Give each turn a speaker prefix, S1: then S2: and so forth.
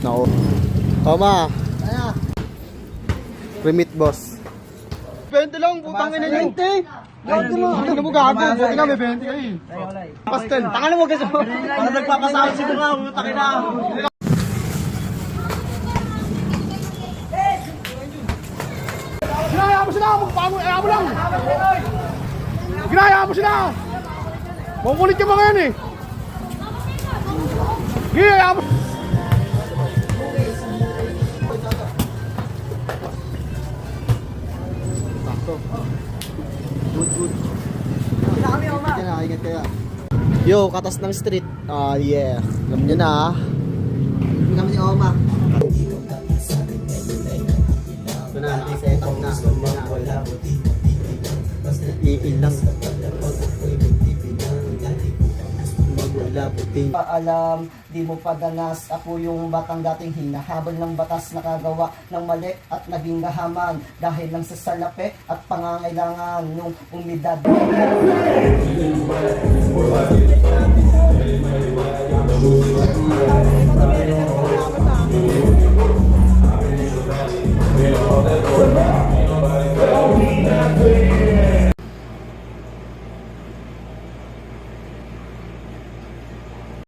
S1: Nako. Tama. Remit boss. 20 lang, putang ina niyo. 20. Ano mo gago? Buti nga may 20 kayo eh. Pastel. Tangan mo kasi. Para nagpapasawa si mukha, putang ina. Ginaya mo sila! Ayaw mo lang! Ginaya mo sila! Makukulit yung mga yan eh! Ginaya mo! Sakto. Good. Ingat kaya. Yo, katas ng street. Yeah. Alam nyo na ah. Hindi kami ni Oma. Ito na, set up na. Iilang.
S2: Paalam, di mo padanas, ako yung batang dating hinahabol ng batas, nakagawa ng mali at naging gahaman dahil lang sa salapi at pangangailangan ng umidad.